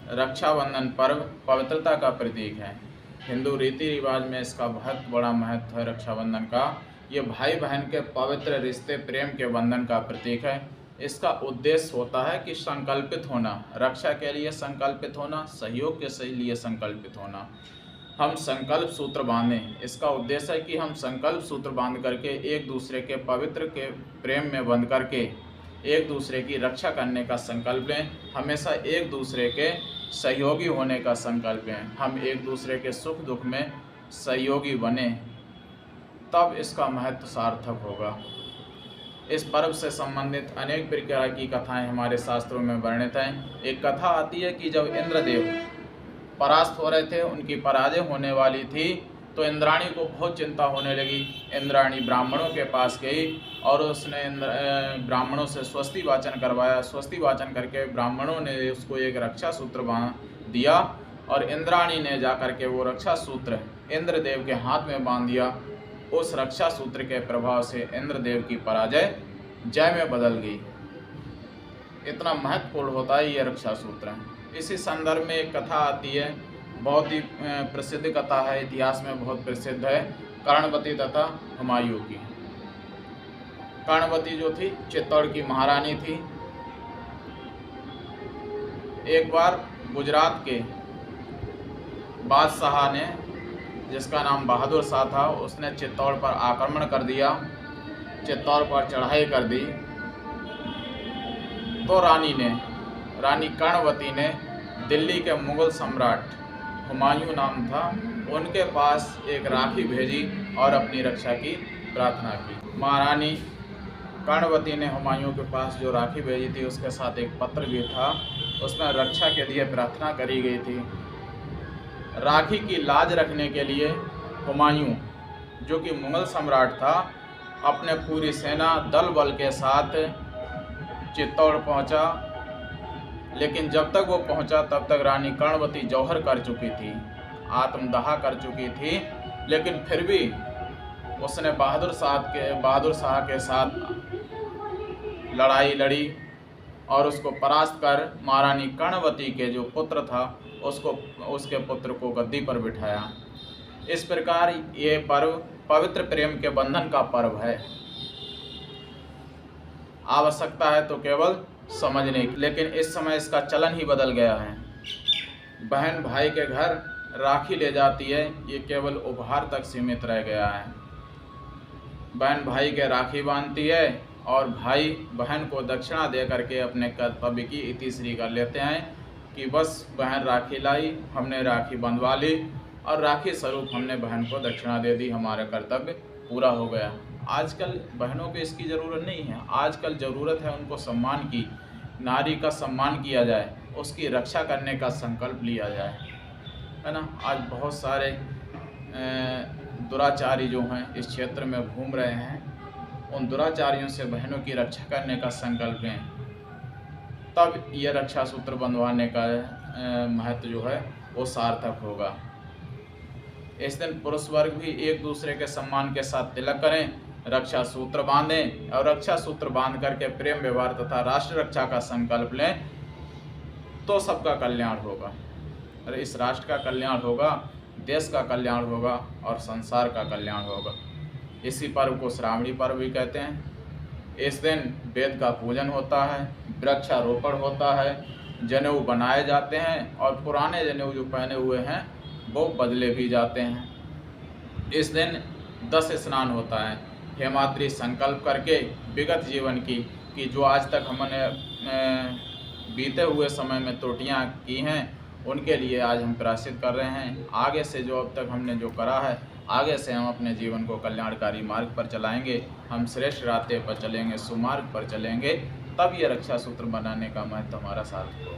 रक्षाबंधन पर्व पवित्रता का प्रतीक है। हिंदू रीति रिवाज में इसका बहुत बड़ा महत्व है। रक्षाबंधन का ये भाई बहन के पवित्र रिश्ते प्रेम के बंधन का प्रतीक है। इसका उद्देश्य होता है कि संकल्पित होना, रक्षा के लिए संकल्पित होना, सहयोग के लिए संकल्पित होना। हम संकल्प सूत्र बांधें। इसका उद्देश्य है कि हम संकल्प सूत्र बांध करके एक दूसरे के पवित्र के प्रेम में बंध करके एक दूसरे की रक्षा करने का संकल्प लें। हमेशा एक दूसरे के सहयोगी होने का संकल्प लें। हम एक दूसरे के सुख दुख में सहयोगी बने, तब इसका महत्व सार्थक होगा। इस पर्व से संबंधित अनेक प्रकार की कथाएं हमारे शास्त्रों में वर्णित हैं। एक कथा आती है कि जब इंद्रदेव परास्त हो रहे थे, उनकी पराजय होने वाली थी, तो इंद्राणी को बहुत चिंता होने लगी। इंद्राणी ब्राह्मणों के पास गई और उसने ब्राह्मणों से स्वस्ति वाचन करवाया। स्वस्ति वाचन करके ब्राह्मणों ने उसको एक रक्षा सूत्र दिया और इंद्राणी ने जाकर के वो रक्षा सूत्र इंद्रदेव के हाथ में बांध दिया। उस रक्षा सूत्र के प्रभाव से इंद्रदेव की पराजय जय में बदल गई। इतना महत्वपूर्ण होता है ये रक्षा सूत्र। इसी संदर्भ में एक कथा आती है, बहुत ही प्रसिद्ध कथा है, इतिहास में बहुत प्रसिद्ध है, कर्णवती तथा हुमायूं की। कर्णवती जो थी चित्तौड़ की महारानी थी। एक बार गुजरात के बादशाह ने, जिसका नाम बहादुर शाह था, उसने चित्तौड़ पर आक्रमण कर दिया, चित्तौड़ पर चढ़ाई कर दी। तो रानी कर्णवती ने दिल्ली के मुगल सम्राट हुमायूं नाम था, उनके पास एक राखी भेजी और अपनी रक्षा की प्रार्थना की। महारानी कर्णवती ने हुमायूं के पास जो राखी भेजी थी उसके साथ एक पत्र भी था, उसमें रक्षा के लिए प्रार्थना करी गई थी। राखी की लाज रखने के लिए हुमायूं, जो कि मुगल सम्राट था, अपने पूरी सेना दल बल के साथ चित्तौड़ पहुंचा। लेकिन जब तक वो पहुंचा तब तक रानी कर्णवती जौहर कर चुकी थी, आत्मदाह कर चुकी थी। लेकिन फिर भी उसने बहादुर शाह के साथ लड़ाई लड़ी और उसको परास्त कर महारानी कर्णवती के जो पुत्र था उसके पुत्र को गद्दी पर बिठाया। इस प्रकार ये पर्व पवित्र प्रेम के बंधन का पर्व है। आवश्यकता है तो केवल समझने की, लेकिन इस समय इसका चलन ही बदल गया है। बहन भाई के घर राखी ले जाती है, ये केवल उपहार तक सीमित रह गया है। बहन भाई के राखी बांधती है और भाई बहन को दक्षिणा दे करके अपने कर्तव्य की इतिश्री कर लेते हैं कि बस बहन राखी लाई, हमने राखी बंधवा ली और राखी स्वरूप हमने बहन को दक्षिणा दे दी, हमारा कर्तव्य पूरा हो गया। आजकल बहनों को इसकी ज़रूरत नहीं है। आजकल ज़रूरत है उनको सम्मान की, नारी का सम्मान किया जाए, उसकी रक्षा करने का संकल्प लिया जाए, है ना। आज बहुत सारे दुराचारी जो हैं इस क्षेत्र में घूम रहे हैं, उन दुराचारियों से बहनों की रक्षा करने का संकल्प लें, तब ये रक्षा सूत्र बंधवाने का महत्व जो है वो सार्थक होगा। इस दिन पुरुष वर्ग भी एक दूसरे के सम्मान के साथ तिलक करें, रक्षा सूत्र बांधें और रक्षा सूत्र बांध करके प्रेम व्यवहार तथा राष्ट्र रक्षा का संकल्प लें, तो सबका कल्याण होगा। और इस राष्ट्र का कल्याण होगा, देश का कल्याण होगा और संसार का कल्याण होगा। इसी पर्व को श्रावणी पर्व भी कहते हैं। इस दिन वेद का पूजन होता है, वृक्षारोपण होता है, जनेऊ बनाए जाते हैं और पुराने जनेऊ जो पहने हुए हैं वो बदले भी जाते हैं। इस दिन 10 स्नान होता है। हेमाद्री संकल्प करके विगत जीवन की कि जो आज तक हमने बीते हुए समय में त्रुटियां की हैं, उनके लिए आज हम प्रायश्चित कर रहे हैं। आगे से जो अब तक हमने जो करा है, आगे से हम अपने जीवन को कल्याणकारी मार्ग पर चलाएंगे, हम श्रेष्ठ रास्ते पर चलेंगे, सुमार्ग पर चलेंगे, तब ये रक्षा सूत्र बनाने का महत्व हमारा सार्थक होगा।